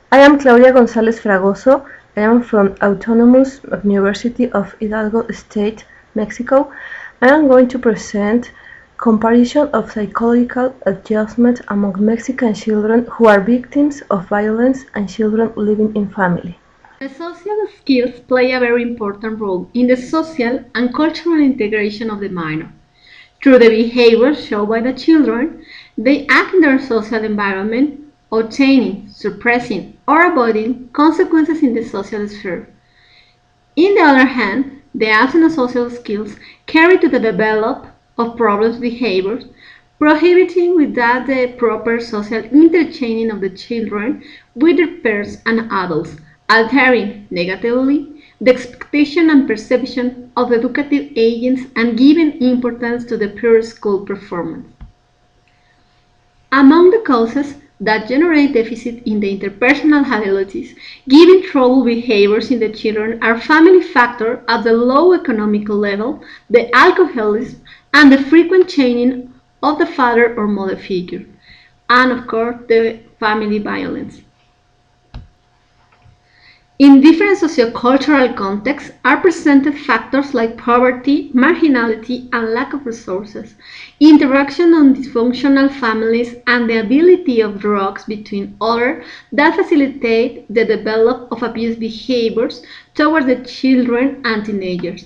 I am Claudia Gonzalez Fragoso. I am from Autonomous University of Hidalgo State, Mexico. I am going to present comparison of psychological adjustment among Mexican children who are victims of violence and children living in family. The social skills play a very important role in the social and cultural integration of the minor. Through the behaviors shown by the children, they act in their social environment, obtaining, suppressing, or avoiding consequences in the social sphere. On the other hand, the absence of social skills carry to the development of problem behaviors, prohibiting with that the proper social interchanging of the children with their peers and adults, altering negatively the expectation and perception of educative agents and giving importance to the pure school performance. Among the causes that generate deficit in the interpersonal abilities, giving trouble behaviors in the children are family factors at the low economic level, the alcoholism, and the frequent changing of the father or mother figure, and of course the family violence. In different sociocultural contexts are presented factors like poverty, marginality, and lack of resources, interaction on dysfunctional families, and the ability of drugs between others that facilitate the development of abuse behaviors towards the children and teenagers.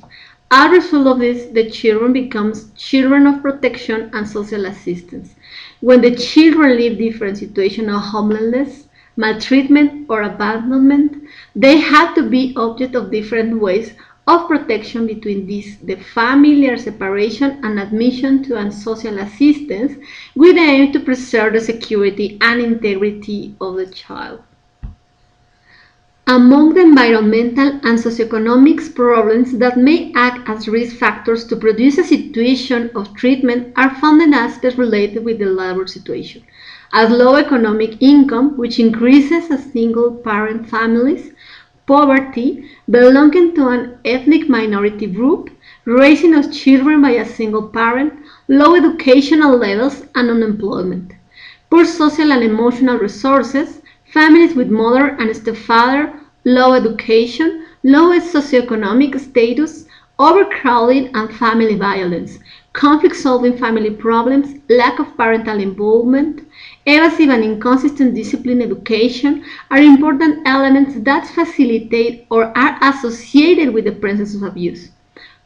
As a result of this, the children become children of protection and social assistance. When the children live different situations of homelessness, maltreatment, or abandonment, they have to be object of different ways of protection between these, the familiar separation and admission to and social assistance with the aim to preserve the security and integrity of the child. Among the environmental and socioeconomic problems that may act as risk factors to produce a situation of treatment are found in aspects related with the labor situation, as low economic income, which increases as single-parent families, poverty, belonging to an ethnic minority group, raising of children by a single parent, low educational levels, and unemployment, poor social and emotional resources, families with mother and stepfather, low education, low socioeconomic status, overcrowding and family violence, conflict-solving family problems, lack of parental involvement, evasive and inconsistent discipline education are important elements that facilitate or are associated with the presence of abuse.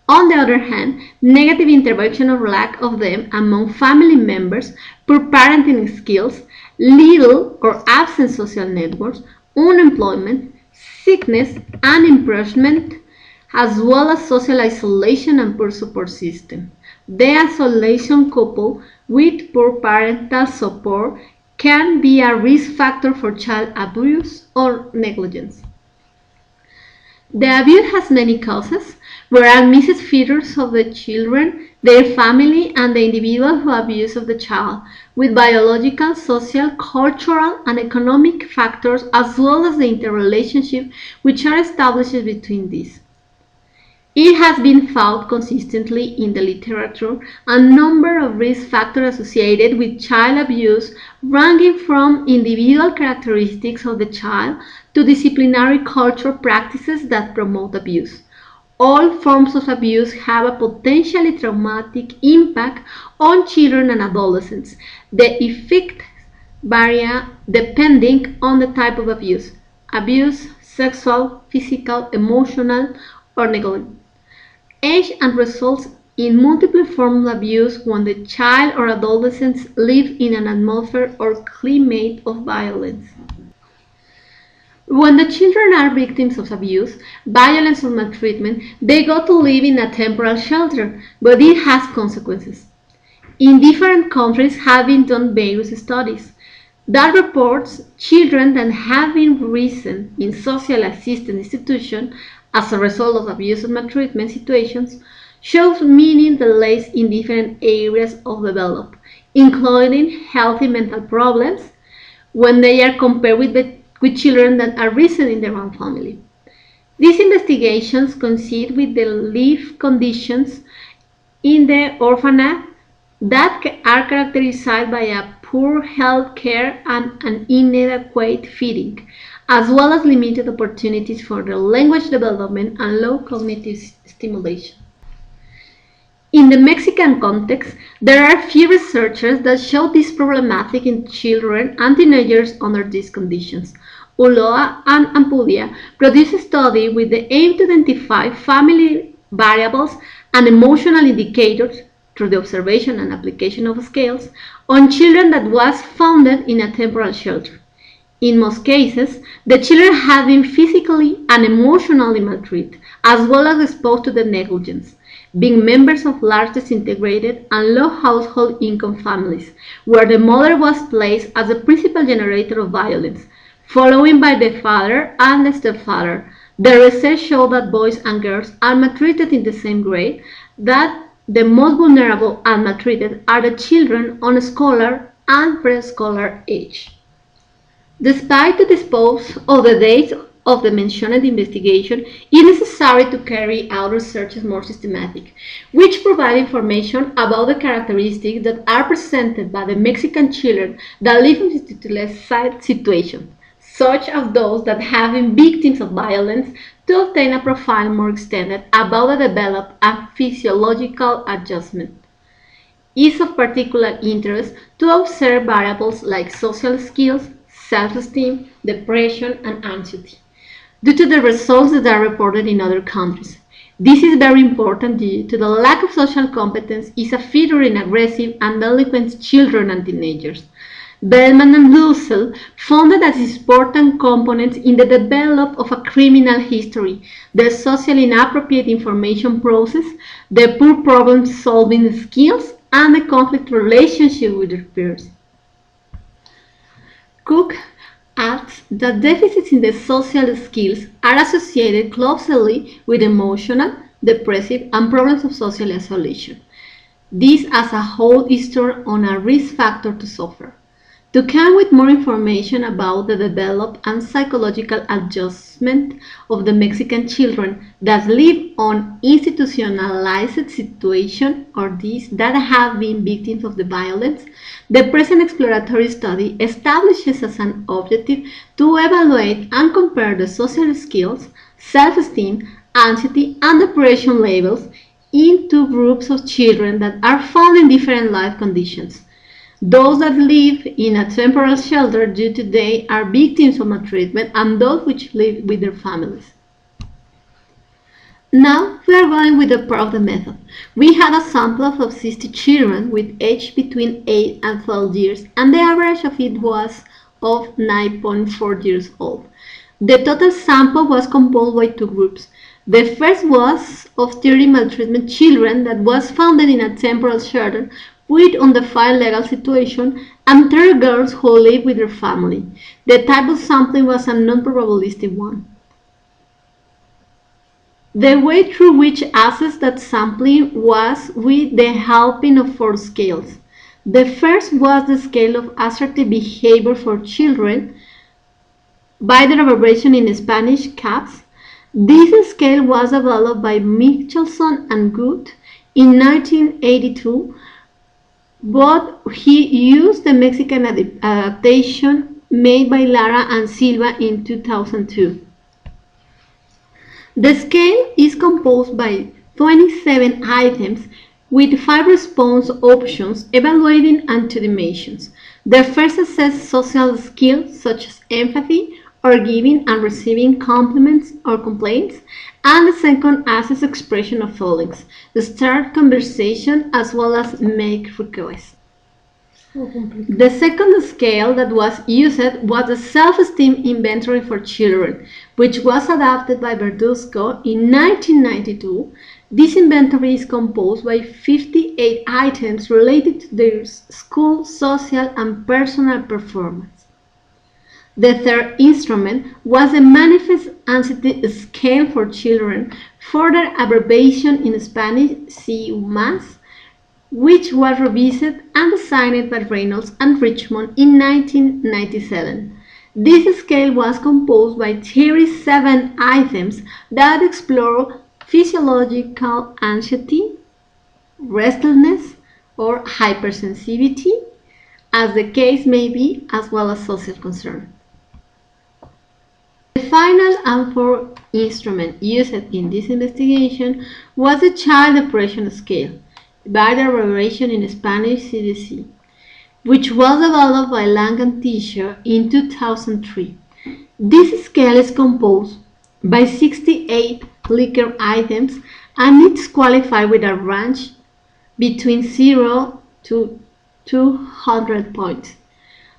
On the other hand, negative intervention or lack of them among family members, poor parenting skills, little or absent social networks, unemployment, sickness, and imprisonment, as well as social isolation and poor support system. The isolation coupled with poor parental support can be a risk factor for child abuse or negligence. The abuse has many causes, whereas missed features of the children, their family, and the individual who abuse of the child, with biological, social, cultural, and economic factors, as well as the interrelationship which are established between these. It has been found consistently in the literature a number of risk factors associated with child abuse, ranging from individual characteristics of the child to disciplinary cultural practices that promote abuse. All forms of abuse have a potentially traumatic impact on children and adolescents. The effects vary depending on the type of abuse: sexual, physical, emotional, or neglect, age, and results in multiple forms of abuse when the child or adolescents live in an atmosphere or climate of violence. When the children are victims of abuse, violence, or maltreatment, they go to live in a temporary shelter, but it has consequences. In different countries have been done various studies that reports children that have been risen in social assistance institutions as a result of abuse and maltreatment situations shows meaning delays in different areas of development, including healthy mental problems when they are compared with children that are risen in their own family. These investigations coincide with the life conditions in the orphanage that are characterized by a poor health care and an inadequate feeding, as well as limited opportunities for their language development and low cognitive stimulation. In the Mexican context, there are few researchers that show this problematic in children and teenagers under these conditions. Ulloa and Ampudia produced a study with the aim to identify family variables and emotional indicators through the observation and application of scales on children that was founded in a temporary shelter. In most cases, the children had been physically and emotionally maltreated, as well as exposed to the negligence, being members of large disintegrated and low household income families, where the mother was placed as the principal generator of violence, followed by the father and the stepfather. The research showed that boys and girls are maltreated in the same grade, that the most vulnerable and maltreated are the children on scholar and preschooler age. Despite the dispose of the dates of the mentioned investigation, it is necessary to carry out researches more systematic, which provide information about the characteristics that are presented by the Mexican children that live in institutionalized situations, such as those that have been victims of violence, to obtain a profile more extended about the developed and physiological adjustment. It is of particular interest to observe variables like social skills, self-esteem, depression, and anxiety, due to the results that are reported in other countries. This is very important due to the lack of social competence is a feature in aggressive and delinquent children and teenagers. Bellman and Dussel found that as important components in the development of a criminal history, the socially inappropriate information process, the poor problem-solving skills, and the conflict relationship with their peers. Cook adds that deficits in the social skills are associated closely with emotional, depressive, and problems of social isolation. This as a whole is turned on a risk factor to suffer. To come with more information about the developed and psychological adjustment of the Mexican children that live on institutionalized situations or these that have been victims of the violence, the present exploratory study establishes as an objective to evaluate and compare the social skills, self-esteem, anxiety, and depression levels in two groups of children that are found in different life conditions. Those that live in a temporary shelter due to they are victims of maltreatment and those which live with their families. Now we are going with the part of the method. We had a sample of 60 children with age between 8 and 12 years and the average of it was of 9.4 years old. The total sample was composed by two groups. The first was of 30 maltreatment children that was founded in a temporary shelter with undefined legal situation, and 30 girls who live with their family. The type of sampling was a non-probabilistic one. The way through which assessed that sampling was with the helping of four scales. The first was the scale of assertive behavior for children, by the abbreviation in Spanish, CAPS. This scale was developed by Michelson and Good in 1982, but he used the Mexican adaptation made by Lara and Silva in 2002. The scale is composed by 27 items with 5 response options evaluating and 2 dimensions. The first assesses social skills such as empathy or giving and receiving compliments or complaints, and the second assesses expression of feelings, start conversation as well as make requests. The second scale that was used was the self-esteem inventory for children, which was adapted by Verduzco in 1992. This inventory is composed by 58 items related to their school, social, and personal performance. The third instrument was the Manifest Anxiety Scale for Children, further abbreviation in Spanish CUMAS, which was revised and designed by Reynolds and Richmond in 1997. This scale was composed by 37 items that explore physiological anxiety, restlessness or hypersensitivity, as the case may be, as well as social concern. The final and fourth instrument used in this investigation was the Child Depression Scale, by the abbreviation in Spanish CDC, which was developed by Lang and Tischer in 2003. This scale is composed by 68 Likert items and it's qualified with a range between 0 to 200 points.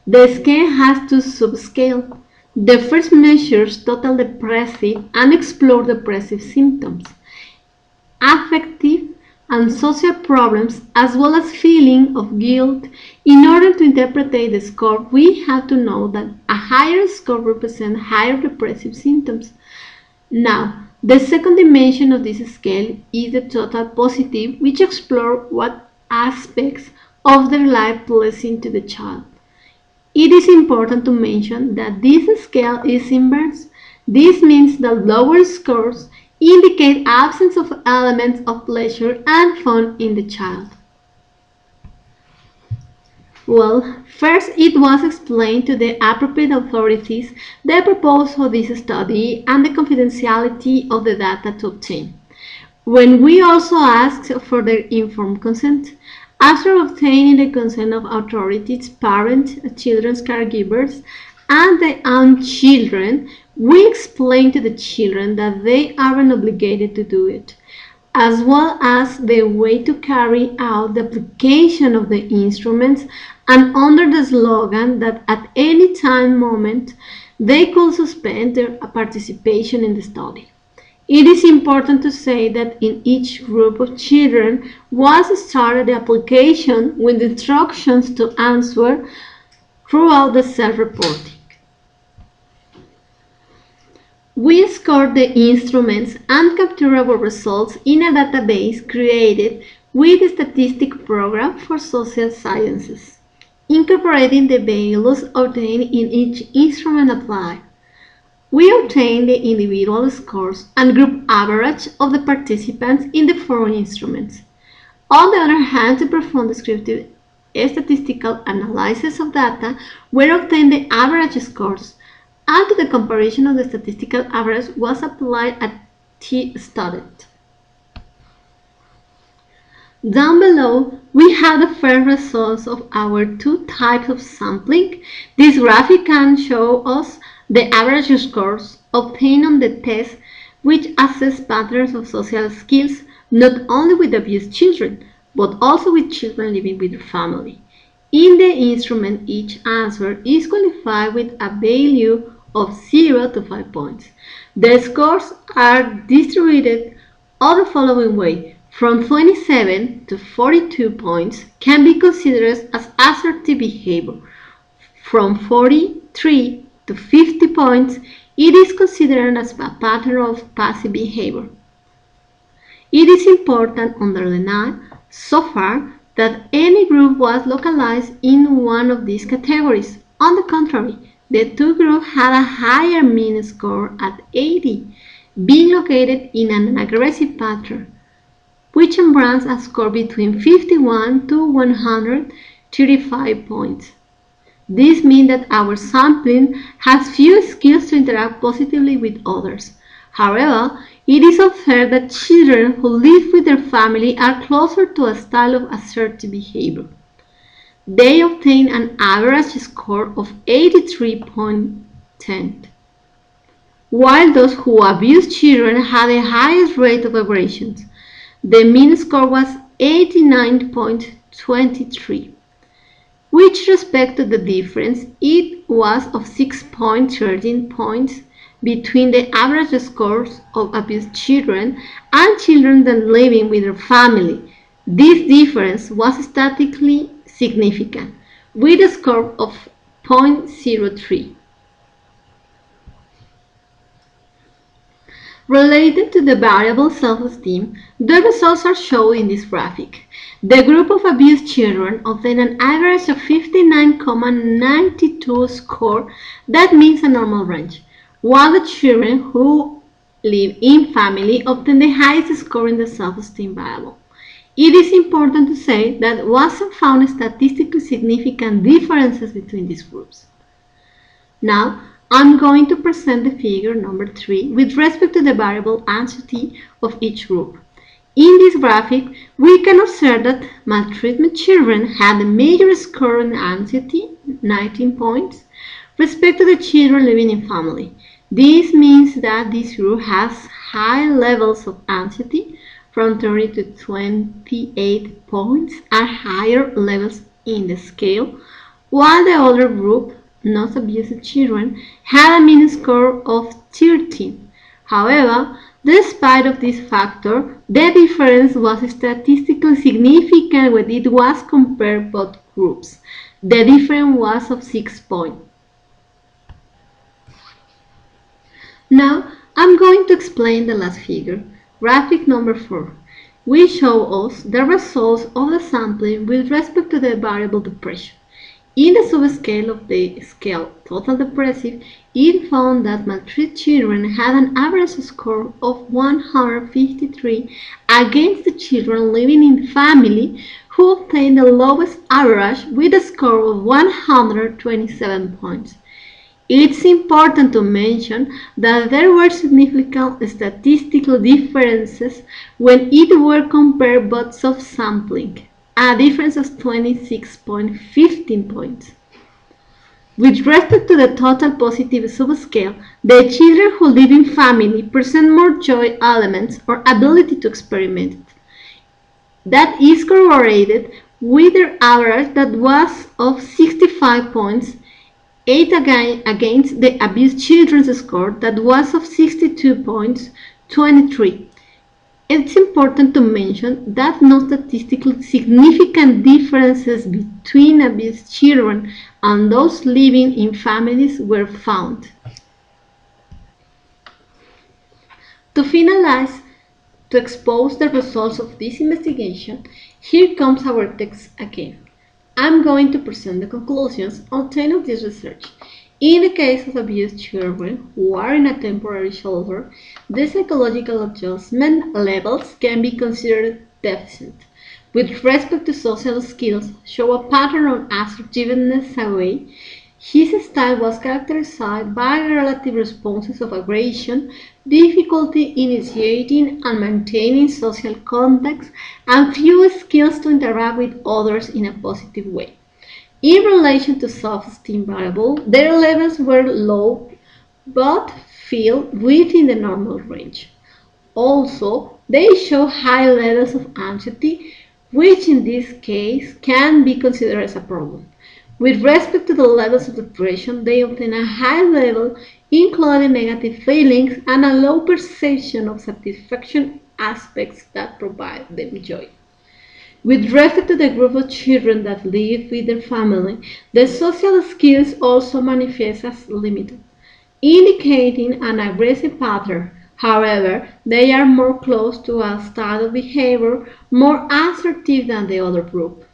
The scale has two subscales. The first measures total depressive and explore depressive symptoms, affective and social problems, as well as feeling of guilt. In order to interpret the score, we have to know that a higher score represents higher depressive symptoms. Now, the second dimension of this scale is the total positive, which explores what aspects of their life pleasing to the child. It is important to mention that this scale is inverse. This means that lower scores indicate absence of elements of pleasure and fun in the child. Well, first it was explained to the appropriate authorities the purpose of this study and the confidentiality of the data to obtain. When we also asked for their informed consent, after obtaining the consent of authorities, parents, children's caregivers, and their own children, we explained to the children that they aren't obligated to do it, as well as the way to carry out the application of the instruments, and under the slogan that at any time moment they could suspend their participation in the study. It is important to say that in each group of children was started the application with instructions to answer throughout the self-reporting. We scored the instruments and capturable results in a database created with the Statistics Program for Social Sciences, incorporating the values obtained in each instrument applied. We obtained the individual scores and group average of the participants in the following instruments. On the other hand, to perform descriptive statistical analysis of data, we obtained the average scores, and to the comparison of the statistical average was applied a t-studied. Down below, we have the first results of our two types of sampling. This graphic can show us the average scores obtained on the test, which assess patterns of social skills not only with abused children, but also with children living with their family. In the instrument, each answer is qualified with a value of 0 to 5 points. The scores are distributed on the following way. From 27 to 42 points can be considered as assertive behavior. From 43 to 50 points, it is considered as a pattern of passive behavior. It is important to underline so far that any group was localized in one of these categories. On the contrary, the two groups had a higher mean score at 80, being located in an aggressive pattern, which embraces a score between 51 to 135 points. This means that our sampling has few skills to interact positively with others. However, it is observed that children who live with their family are closer to a style of assertive behavior. They obtain an average score of 83.10, while those who abuse children had the highest rate of aggressions. The mean score was 89.23. With respect to the difference, it was of 6.13 points between the average scores of abused children and children that living with their family. This difference was statistically significant, with a score of 0.03. Related to the variable self-esteem, the results are shown in this graphic. The group of abused children obtained an average of 59.92 score, that means a normal range, while the children who live in family obtained the highest score in the self-esteem variable. It is important to say that wasn't found statistically significant differences between these groups. Now, I'm going to present the figure number 3 with respect to the variable anxiety of each group. In this graphic, we can observe that maltreatment children had a major score on anxiety, 19 points, respect to the children living in family. This means that this group has high levels of anxiety, from 30 to 28 points, and higher levels in the scale, while the other group, not abused children, had a mean score of 13. However, despite of this factor, the difference was statistically significant when it was compared both groups. The difference was of 6 points. Now, I'm going to explain the last figure, graphic number 4. We show us the results of the sampling with respect to the variable depression. In the subscale of the scale total depressive, it found that maltreated children had an average score of 153 against the children living in family who obtained the lowest average with a score of 127 points. It's important to mention that there were significant statistical differences when it were compared both subsampling, a difference of 26.15 points. With respect to the total positive subscale, the children who live in family present more joy elements or ability to experiment. That is corroborated with their average that was of 65 points, 8 against the abused children's score that was of 62 points, 23. It's important to mention that no statistically significant differences between abused children and those living in families were found. To finalize, to expose the results of this investigation, here comes our text again. I'm going to present the conclusions obtained of this research. In the case of abused children who are in a temporary shelter, the psychological adjustment levels can be considered deficient. With respect to social skills, show a pattern of assertiveness away. His style was characterized by relative responses of aggression, difficulty initiating and maintaining social contacts, and few skills to interact with others in a positive way. In relation to self-esteem variable, their levels were low but fell within the normal range. Also, they show high levels of anxiety, which in this case can be considered as a problem. With respect to the levels of depression, they obtain a high level, including negative feelings and a low perception of satisfaction aspects that provide them joy. With respect to the group of children that live with their family, the social skills also manifest as limited, indicating an aggressive pattern. However, they are more close to a style of behavior more assertive than the other group.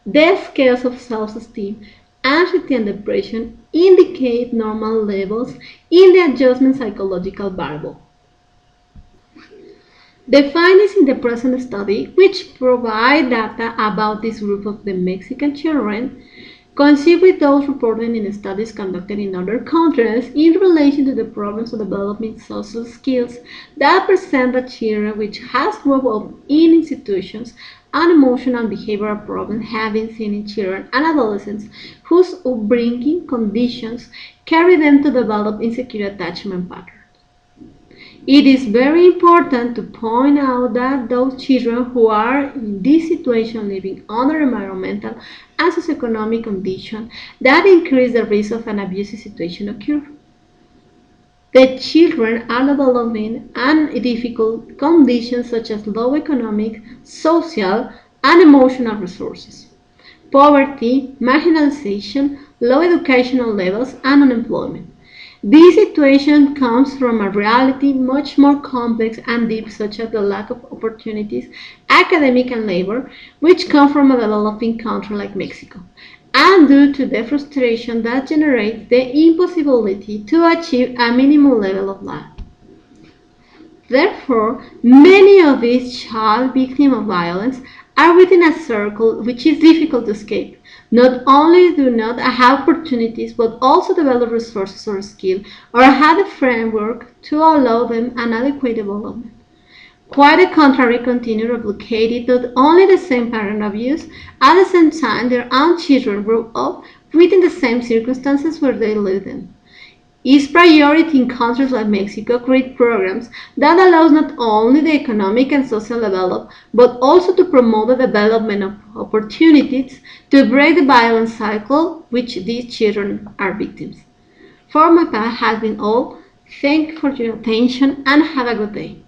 The scales of self-esteem, anxiety, and depression indicate normal levels in the adjustment psychological variable. The findings in the present study, which provide data about this group of the Mexican children, coincide with those reported in studies conducted in other countries in relation to the problems of developing social skills that present the children which has grown up in institutions and emotional and behavioral problems have been seen in children and adolescents whose upbringing conditions carry them to develop insecure attachment patterns. It is very important to point out that those children who are in this situation living under environmental and socioeconomic conditions that increase the risk of an abusive situation occur. The children are developing in difficult conditions such as low economic, social, and emotional resources, poverty, marginalization, low educational levels, and unemployment. This situation comes from a reality much more complex and deep, such as the lack of opportunities, academic and labor, which come from a developing country like Mexico, and due to the frustration that generates the impossibility to achieve a minimum level of life. Therefore, many of these child victims of violence are within a circle which is difficult to escape. Not only do not have opportunities, but also develop resources or skill, or have a framework to allow them an adequate development. Quite the contrary, continue replicating not only the same pattern of use, at the same time their own children grow up within the same circumstances where they live in. Its priority in countries like Mexico create programs that allows not only the economic and social development, but also to promote the development of opportunities to break the violent cycle which these children are victims. For my part has been all. Thank you for your attention and have a good day.